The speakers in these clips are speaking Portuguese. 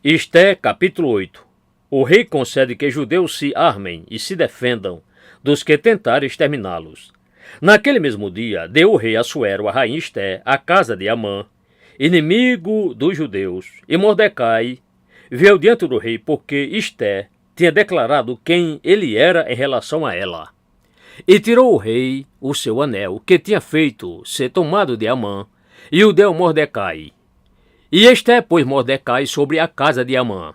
Esté, capítulo 8. O rei concede que judeus se armem e se defendam dos que tentarem exterminá-los. Naquele mesmo dia, deu o rei Assuero a rainha Esté a casa de Amã, inimigo dos judeus, e Mordecai veio diante do rei porque Esté tinha declarado quem ele era em relação a ela. E tirou o rei o seu anel, que tinha feito ser tomado de Amã, e o deu a Mordecai. E Esté pôs Mordecai sobre a casa de Amã.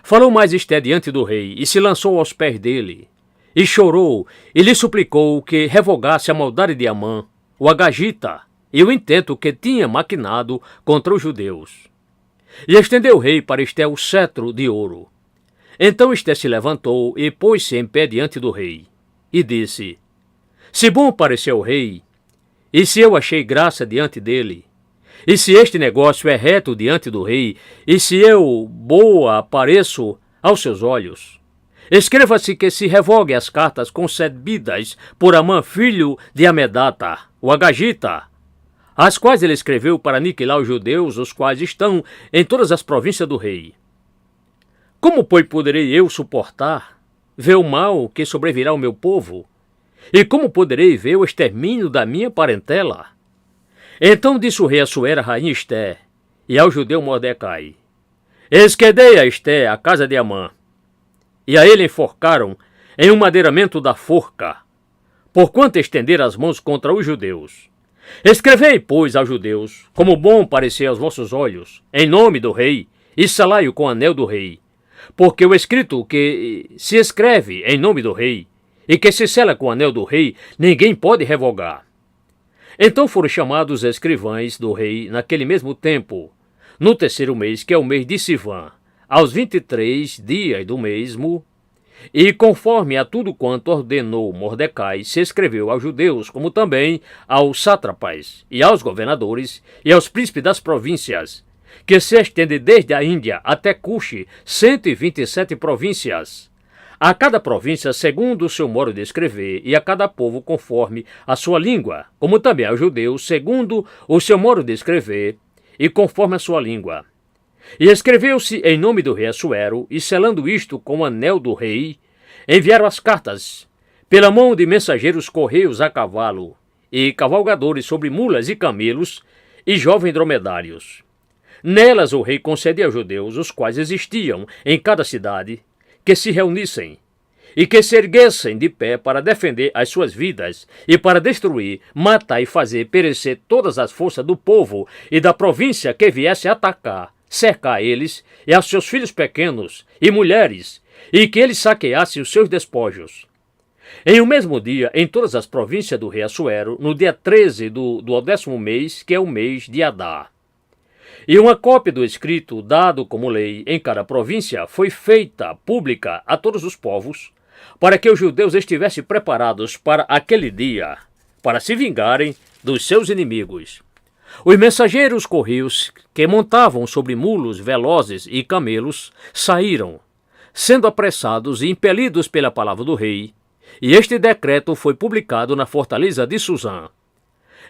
Falou mais Esté diante do rei, e se lançou aos pés dele, e chorou, e lhe suplicou que revogasse a maldade de Amã, o agagita, e o intento que tinha maquinado contra os judeus. E estendeu o rei para Esté o cetro de ouro. Então Esté se levantou e pôs-se em pé diante do rei, e disse: Se bom pareceu ao rei, e se eu achei graça diante dele, e se este negócio é reto diante do rei, e se eu boa pareço aos seus olhos, escreva-se que se revogue as cartas concebidas por Amã, filho de Amedata, o agagita, as quais ele escreveu para aniquilar os judeus, os quais estão em todas as províncias do rei. Como, pois, poderei eu suportar ver o mal que sobrevirá ao meu povo? E como poderei ver o extermínio da minha parentela? Então disse o rei Assuero à rainha Esté e ao judeu Mordecai: Esquedei a Esté a casa de Amã, e a ele enforcaram em um madeiramento da forca, porquanto estender as mãos contra os judeus. Escrevei, pois, aos judeus, como bom parecer aos vossos olhos, em nome do rei, e selai-o com o anel do rei, porque o escrito que se escreve em nome do rei, e que se sela com o anel do rei, ninguém pode revogar. Então foram chamados os escrivães do rei naquele mesmo tempo, no terceiro mês, que é o mês de Sivã, aos 23 dias do mesmo, e conforme a tudo quanto ordenou Mordecai, se escreveu aos judeus, como também aos sátrapas, e aos governadores, e aos príncipes das províncias, que se estende desde a Índia até Cuxi, 127 províncias, a cada província segundo o seu modo de escrever, e a cada povo conforme a sua língua, como também aos judeus segundo o seu modo de escrever, e conforme a sua língua. E escreveu-se em nome do rei Assuero, e selando isto com o anel do rei, enviaram as cartas, pela mão de mensageiros correios a cavalo, e cavalgadores sobre mulas e camelos, e jovens dromedários. Nelas o rei concedia aos judeus, os quais existiam em cada cidade, que se reunissem, e que se erguessem de pé para defender as suas vidas, e para destruir, matar e fazer perecer todas as forças do povo e da província que viesse atacar, cercar eles e aos seus filhos pequenos e mulheres, e que eles saqueassem os seus despojos. Em o mesmo dia, em todas as províncias do rei Assuero, no dia 13 do 10º mês, que é o mês de Adar. E uma cópia do escrito, dado como lei em cada província, foi feita pública a todos os povos, para que os judeus estivessem preparados para aquele dia, para se vingarem dos seus inimigos. Os mensageiros correios, que montavam sobre mulos velozes e camelos, saíram, sendo apressados e impelidos pela palavra do rei, e este decreto foi publicado na fortaleza de Suzã.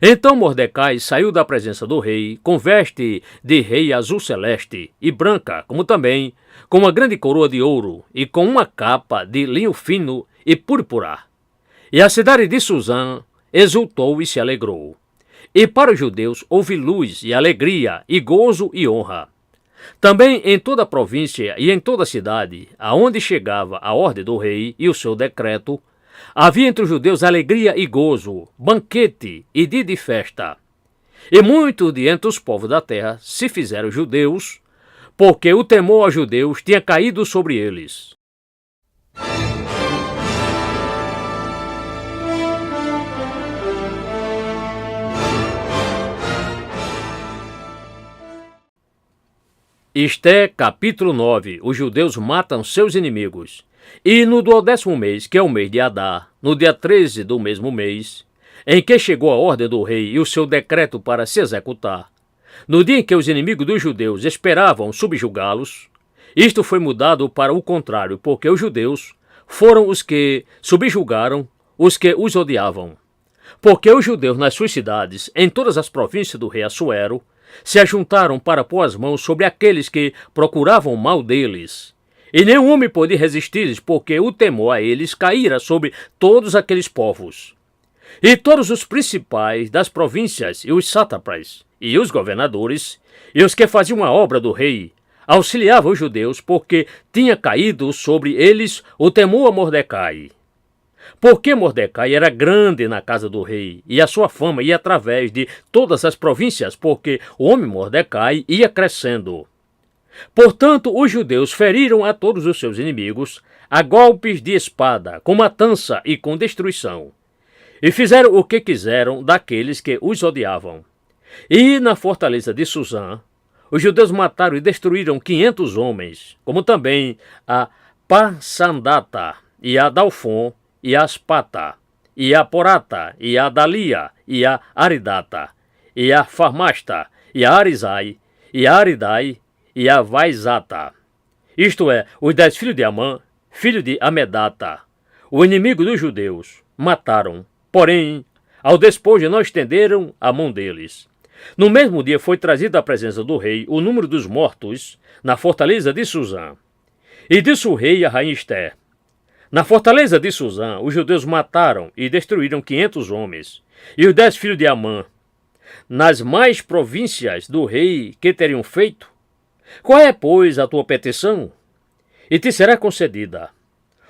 Então Mordecai saiu da presença do rei, com veste de rei azul celeste e branca, como também com uma grande coroa de ouro e com uma capa de linho fino e púrpura. E a cidade de Suzã exultou e se alegrou. E para os judeus houve luz e alegria e gozo e honra. Também em toda a província e em toda a cidade, aonde chegava a ordem do rei e o seu decreto, havia entre os judeus alegria e gozo, banquete e dia de festa. E muitos de entre os povos da terra se fizeram judeus, porque o temor aos judeus tinha caído sobre eles. Esté, capítulo 9. Os judeus matam seus inimigos. E no 10º mês, que é o mês de Adar, no dia 13 do mesmo mês, em que chegou a ordem do rei e o seu decreto para se executar, no dia em que os inimigos dos judeus esperavam subjugá-los, isto foi mudado para o contrário, porque os judeus foram os que subjugaram os que os odiavam. Porque os judeus nas suas cidades, em todas as províncias do rei Assuero, se ajuntaram para pôr as mãos sobre aqueles que procuravam o mal deles. E nenhum homem pôde resistir-lhes, porque o temor a eles caíra sobre todos aqueles povos. E todos os principais das províncias, e os sátrapas, e os governadores, e os que faziam a obra do rei, auxiliavam os judeus, porque tinha caído sobre eles o temor a Mordecai. Porque Mordecai era grande na casa do rei, e a sua fama ia através de todas as províncias, porque o homem Mordecai ia crescendo. Portanto, os judeus feriram a todos os seus inimigos a golpes de espada, com matança e com destruição, e fizeram o que quiseram daqueles que os odiavam. E na fortaleza de Suzã, os judeus mataram e destruíram 500 homens, como também a Parsandata, e a Dalfon, e a Aspata, e a Porata, e a Dalia, e a Aridata, e a Farmasta, e a Arizai, e a Aridai, e a Vaizata. Isto é, os 10 filhos de Amã, filho de Amedata, o inimigo dos judeus, mataram, porém, ao despojo não estenderam a mão deles. No mesmo dia foi trazido à presença do rei o número dos mortos na fortaleza de Suzã. E disse o rei a rainha Ester: na fortaleza de Suzã, os judeus mataram e destruíram 500 homens, e os 10 filhos de Amã. Nas mais províncias do rei que teriam feito? Qual é, pois, a tua petição? E te será concedida.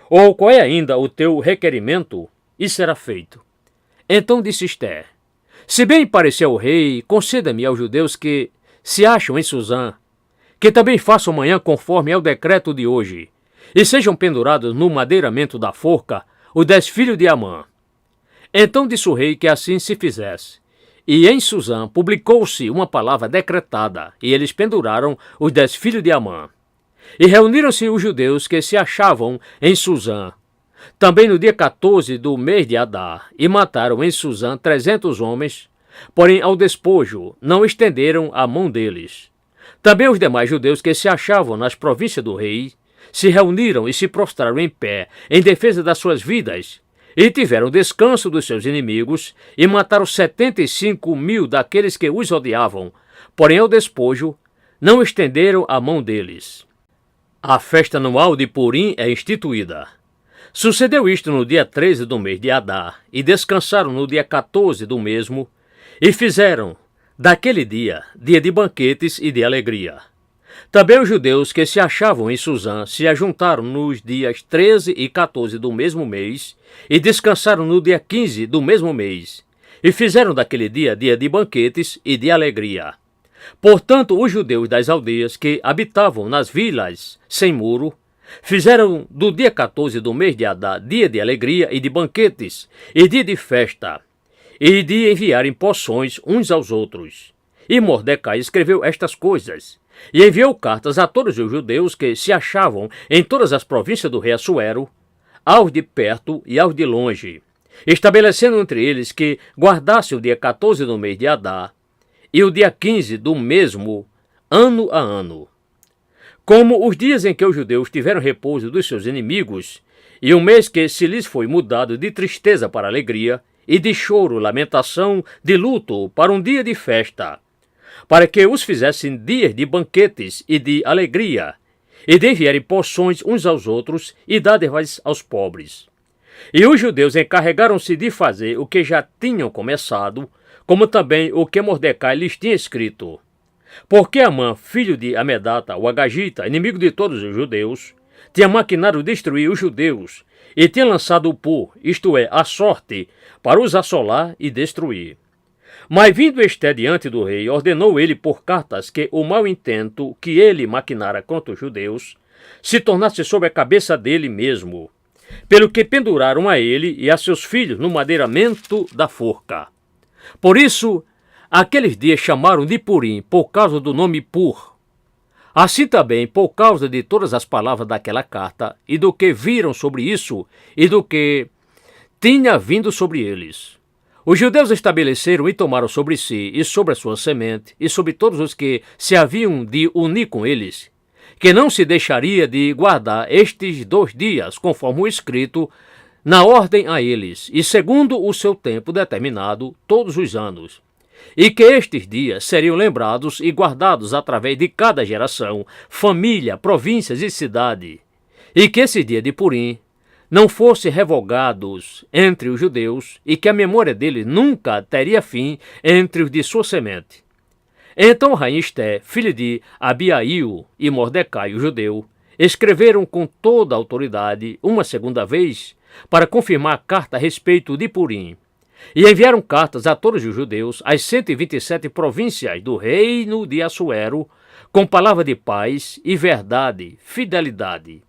Ou qual é ainda o teu requerimento? E será feito. Então disse Ester: se bem parecer ao rei, conceda-me aos judeus que se acham em Suzã, que também façam amanhã conforme é o decreto de hoje, e sejam pendurados no madeiramento da forca os 10 filhos de Amã. Então disse o rei que assim se fizesse. E em Suzã publicou-se uma palavra decretada, e eles penduraram os 10 filhos de Amã. E reuniram-se os judeus que se achavam em Suzã, também no dia 14 do mês de Adar, e mataram em Suzã 300 homens, porém ao despojo não estenderam a mão deles. Também os demais judeus que se achavam nas províncias do rei se reuniram e se prostraram em pé em defesa das suas vidas, e tiveram descanso dos seus inimigos, e mataram 75.000 daqueles que os odiavam, porém ao despojo não estenderam a mão deles. A festa anual de Purim é instituída. Sucedeu isto no dia 13 do mês de Adar, e descansaram no dia 14 do mesmo, e fizeram daquele dia dia de banquetes e de alegria. Também os judeus que se achavam em Suzã se ajuntaram nos dias 13 e 14 do mesmo mês, e descansaram no dia 15 do mesmo mês, e fizeram daquele dia dia de banquetes e de alegria. Portanto, os judeus das aldeias que habitavam nas vilas sem muro, fizeram do dia 14 do mês de Adar dia de alegria e de banquetes, e dia de festa, e de enviarem poções uns aos outros. E Mordecai escreveu estas coisas, e enviou cartas a todos os judeus que se achavam em todas as províncias do rei Assuero, aos de perto e aos de longe, estabelecendo entre eles que guardassem o dia 14 do mês de Adar e o dia 15 do mesmo, ano a ano. Como os dias em que os judeus tiveram repouso dos seus inimigos, e um mês que se lhes foi mudado de tristeza para alegria, e de choro, lamentação, de luto, para um dia de festa, para que os fizessem dias de banquetes e de alegria, e de enviarem porções uns aos outros e dádivas aos pobres. E os judeus encarregaram-se de fazer o que já tinham começado, como também o que Mordecai lhes tinha escrito. Porque Amã, filho de Amedata, o Agagita, inimigo de todos os judeus, tinha maquinado destruir os judeus, e tinha lançado o pur, isto é, a sorte, para os assolar e destruir. Mas vindo Ester diante do rei, ordenou ele por cartas que o mau intento que ele maquinara contra os judeus se tornasse sobre a cabeça dele mesmo, pelo que penduraram a ele e a seus filhos no madeiramento da forca. Por isso, aqueles dias chamaram de Purim, por causa do nome Pur. Assim também, por causa de todas as palavras daquela carta, e do que viram sobre isso, e do que tinha vindo sobre eles. Os judeus estabeleceram e tomaram sobre si, e sobre a sua semente, e sobre todos os que se haviam de unir com eles, que não se deixaria de guardar estes 2 dias, conforme o escrito, na ordem a eles, e segundo o seu tempo determinado, todos os anos. e que estes dias seriam lembrados e guardados através de cada geração, família, províncias e cidade, e que esse dia de Purim não fosse revogados entre os judeus e que a memória dele nunca teria fim entre os de sua semente. Então rainha Esté, filha de Abiail e Mordecai, o judeu, escreveram com toda a autoridade, uma segunda vez, para confirmar a carta a respeito de Purim, e enviaram cartas a todos os judeus, às 127 províncias do reino de Assuero, com palavra de paz e verdade, fidelidade,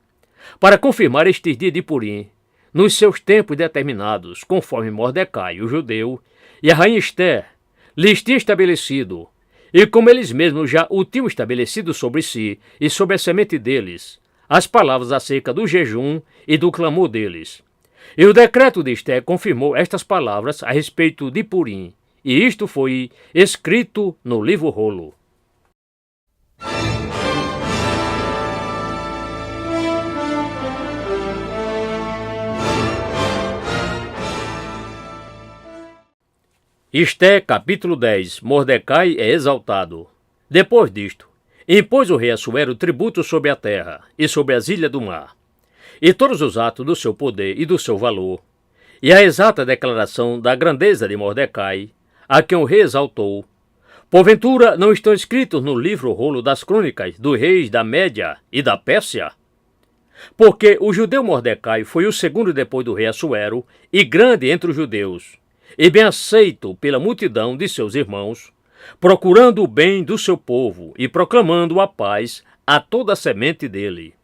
para confirmar este dia de Purim, nos seus tempos determinados, conforme Mordecai, o judeu, e a rainha Esté lhes tinha estabelecido, e como eles mesmos já o tinham estabelecido sobre si e sobre a semente deles, as palavras acerca do jejum e do clamor deles. E o decreto de Esté confirmou estas palavras a respeito de Purim, e isto foi escrito no livro Rolo. Esté, capítulo 10. Mordecai é exaltado. Depois disto, impôs o rei Assuero tributo sobre a terra e sobre as ilhas do mar, e todos os atos do seu poder e do seu valor, e a exata declaração da grandeza de Mordecai, a quem o rei exaltou, porventura não estão escritos no livro Rolo das crônicas dos reis da Média e da Pérsia? Porque o judeu Mordecai foi o segundo depois do rei Assuero, e grande entre os judeus, e bem aceito pela multidão de seus irmãos, procurando o bem do seu povo e proclamando a paz a toda a semente dele.